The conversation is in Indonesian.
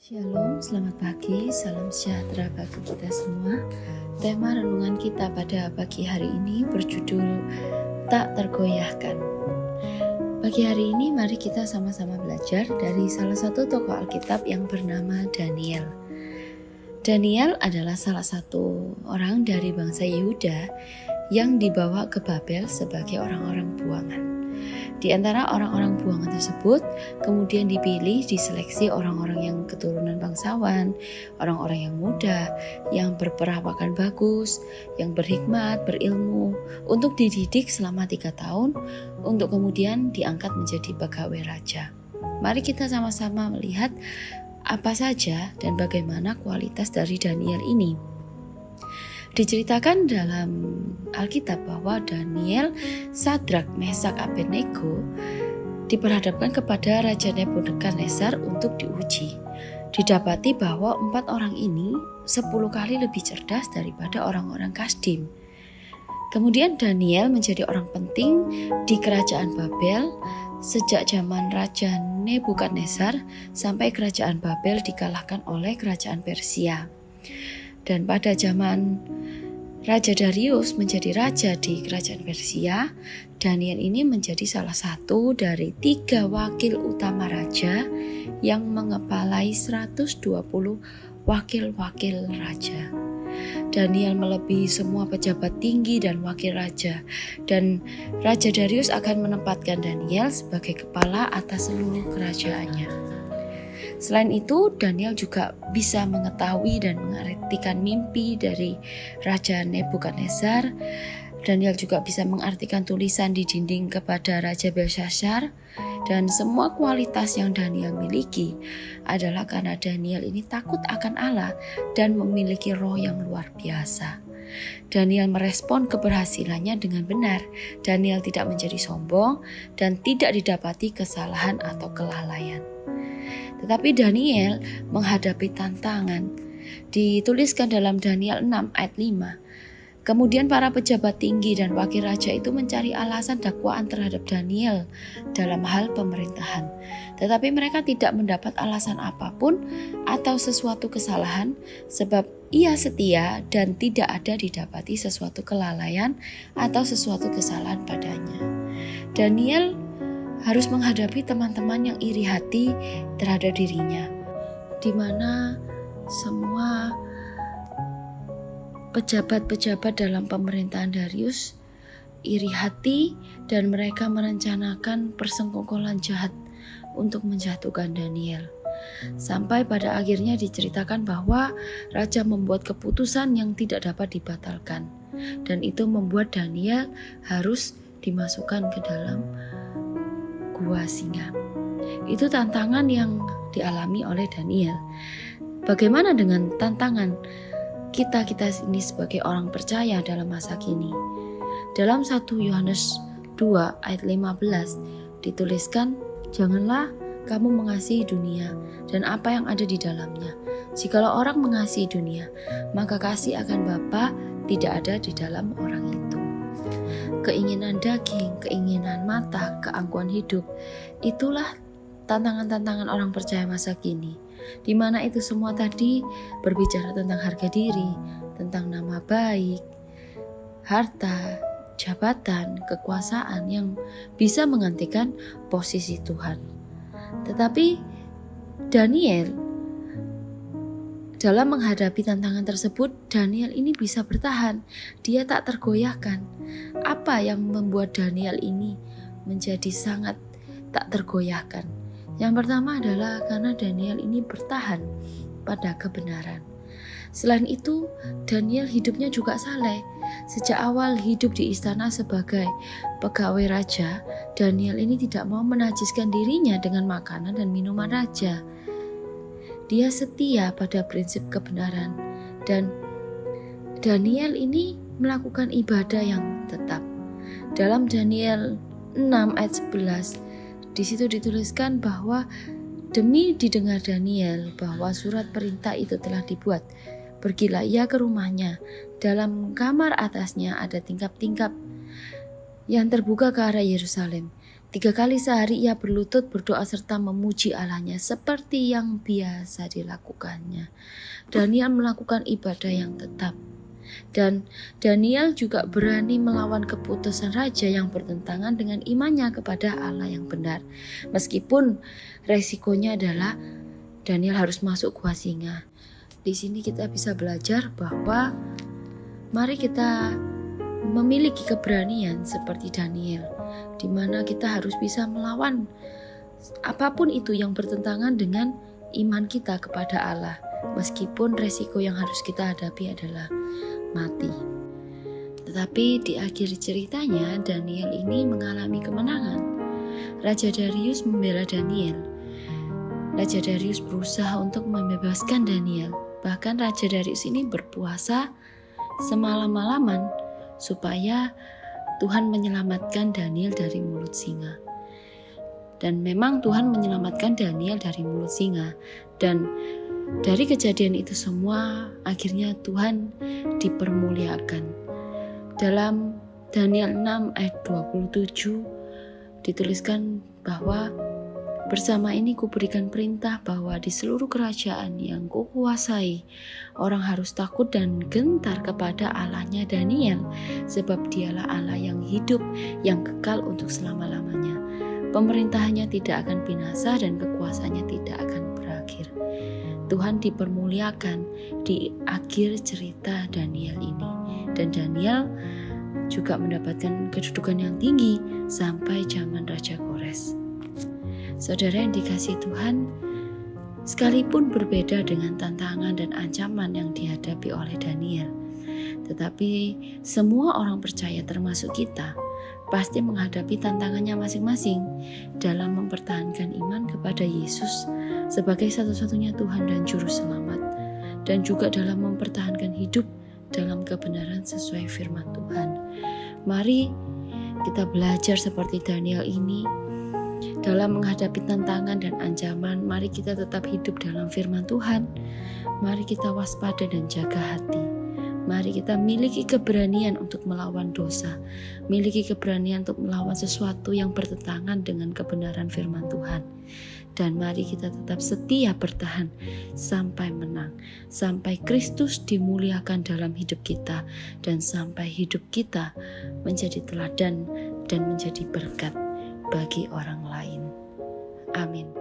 Shalom, selamat pagi, salam sejahtera bagi kita semua. Tema renungan kita pada pagi hari ini berjudul Tak Tergoyahkan. Pagi hari ini mari kita sama-sama belajar dari salah satu tokoh Alkitab yang bernama Daniel. Daniel adalah salah satu orang dari bangsa Yehuda yang dibawa ke Babel sebagai orang-orang buangan. Di antara orang-orang buangan tersebut, kemudian diseleksi orang-orang yang keturunan bangsawan, orang-orang yang muda, yang berperawakan bagus, yang berhikmat, berilmu, untuk dididik selama 3 tahun, untuk kemudian diangkat menjadi pegawai raja. Mari kita sama-sama melihat apa saja dan bagaimana kualitas dari Daniel ini. Diceritakan dalam Alkitab bahwa Daniel, Sadrak, Mesak, Abednego diperhadapkan kepada Raja Nebukadnezar untuk diuji. Didapati bahwa 4 orang ini 10 kali lebih cerdas daripada orang-orang Kasdim. Kemudian Daniel menjadi orang penting di kerajaan Babel sejak zaman Raja Nebukadnezar sampai kerajaan Babel dikalahkan oleh kerajaan Persia. Dan pada zaman Raja Darius menjadi raja di kerajaan Persia, Daniel ini menjadi salah satu dari 3 wakil utama raja yang mengepalai 120 wakil-wakil raja. Daniel melebihi semua pejabat tinggi dan wakil raja, dan Raja Darius akan menempatkan Daniel sebagai kepala atas seluruh kerajaannya. Selain itu, Daniel juga bisa mengetahui dan mengartikan mimpi dari Raja Nebukadnezar. Daniel juga bisa mengartikan tulisan di dinding kepada Raja Belshazzar. Dan semua kualitas yang Daniel miliki adalah karena Daniel ini takut akan Allah dan memiliki roh yang luar biasa. Daniel merespon keberhasilannya dengan benar. Daniel tidak menjadi sombong dan tidak didapati kesalahan atau kelalaian. Tetapi Daniel menghadapi tantangan. Dituliskan dalam Daniel 6 ayat 5. Kemudian para pejabat tinggi dan wakil raja itu mencari alasan dakwaan terhadap Daniel dalam hal pemerintahan. Tetapi mereka tidak mendapat alasan apapun atau sesuatu kesalahan, sebab ia setia dan tidak ada didapati sesuatu kelalaian atau sesuatu kesalahan padanya. Daniel harus menghadapi teman-teman yang iri hati terhadap dirinya, di mana semua pejabat-pejabat dalam pemerintahan Darius iri hati dan mereka merencanakan persengkokolan jahat untuk menjatuhkan Daniel. Sampai pada akhirnya diceritakan bahwa raja membuat keputusan yang tidak dapat dibatalkan, dan itu membuat Daniel harus dimasukkan ke dalam gua singa. Itu tantangan yang dialami oleh Daniel. Bagaimana dengan tantangan kita ini sebagai orang percaya dalam masa kini? Dalam 1 Yohanes 2 ayat 15 dituliskan, "Janganlah kamu mengasihi dunia dan apa yang ada di dalamnya. Jikalau orang mengasihi dunia, maka kasih akan Bapa tidak ada di dalam orang itu." Keinginan daging, keinginan mata, keangkuhan hidup, itulah tantangan-tantangan orang percaya masa kini, di mana itu semua tadi berbicara tentang harga diri, tentang nama baik, harta, jabatan, kekuasaan yang bisa menggantikan posisi Tuhan. Tetapi Daniel dalam menghadapi tantangan tersebut, Daniel ini bisa bertahan. Dia tak tergoyahkan. Apa yang membuat Daniel ini menjadi sangat tak tergoyahkan? Yang pertama adalah karena Daniel ini bertahan pada kebenaran. Selain itu, Daniel hidupnya juga saleh. Sejak awal hidup di istana sebagai pegawai raja, Daniel ini tidak mau menajiskan dirinya dengan makanan dan minuman raja. Dia setia pada prinsip kebenaran, dan Daniel ini melakukan ibadah yang tetap. Dalam Daniel 6 ayat 11, di situ dituliskan bahwa demi didengar Daniel bahwa surat perintah itu telah dibuat, pergilah ia ke rumahnya. Dalam kamar atasnya ada tingkap-tingkap yang terbuka ke arah Yerusalem. 3 kali sehari ia berlutut berdoa serta memuji Allahnya seperti yang biasa dilakukannya. Daniel melakukan ibadah yang tetap. Dan Daniel juga berani melawan keputusan raja yang bertentangan dengan imannya kepada Allah yang benar. Meskipun resikonya adalah Daniel harus masuk gua singa. Di sini kita bisa belajar bahwa mari kita memiliki keberanian seperti Daniel, di mana kita harus bisa melawan apapun itu yang bertentangan dengan iman kita kepada Allah. Meskipun resiko yang harus kita hadapi adalah mati. Tetapi di akhir ceritanya Daniel ini mengalami kemenangan. Raja Darius membela Daniel. Raja Darius berusaha untuk membebaskan Daniel. Bahkan Raja Darius ini berpuasa semalam-malaman supaya Tuhan menyelamatkan Daniel dari mulut singa. Dan memang Tuhan menyelamatkan Daniel dari mulut singa. Dan dari kejadian itu semua akhirnya Tuhan dipermuliakan. Dalam Daniel 6 ayat 27 dituliskan bahwa bersama ini kuberikan perintah bahwa di seluruh kerajaan yang kukuasai orang harus takut dan gentar kepada Allahnya Daniel, sebab dialah Allah yang hidup, yang kekal untuk selama-lamanya. Pemerintahannya tidak akan binasa dan kekuasaannya tidak akan berakhir. Tuhan dipermuliakan di akhir cerita Daniel ini. Dan Daniel juga mendapatkan kedudukan yang tinggi sampai zaman Raja Kores. Saudara yang dikasihi Tuhan, sekalipun berbeda dengan tantangan dan ancaman yang dihadapi oleh Daniel, tetapi semua orang percaya termasuk kita pasti menghadapi tantangannya masing-masing dalam mempertahankan iman kepada Yesus sebagai satu-satunya Tuhan dan Juru Selamat, dan juga dalam mempertahankan hidup dalam kebenaran sesuai firman Tuhan. Mari kita belajar seperti Daniel ini. Dalam menghadapi tantangan dan ancaman, mari kita tetap hidup dalam firman Tuhan. Mari kita waspada dan jaga hati. Mari kita miliki keberanian untuk melawan dosa, miliki keberanian untuk melawan sesuatu yang bertentangan dengan kebenaran firman Tuhan. Dan mari kita tetap setia bertahan sampai menang, sampai Kristus dimuliakan dalam hidup kita, dan sampai hidup kita menjadi teladan dan menjadi berkat bagi orang lain. Amin.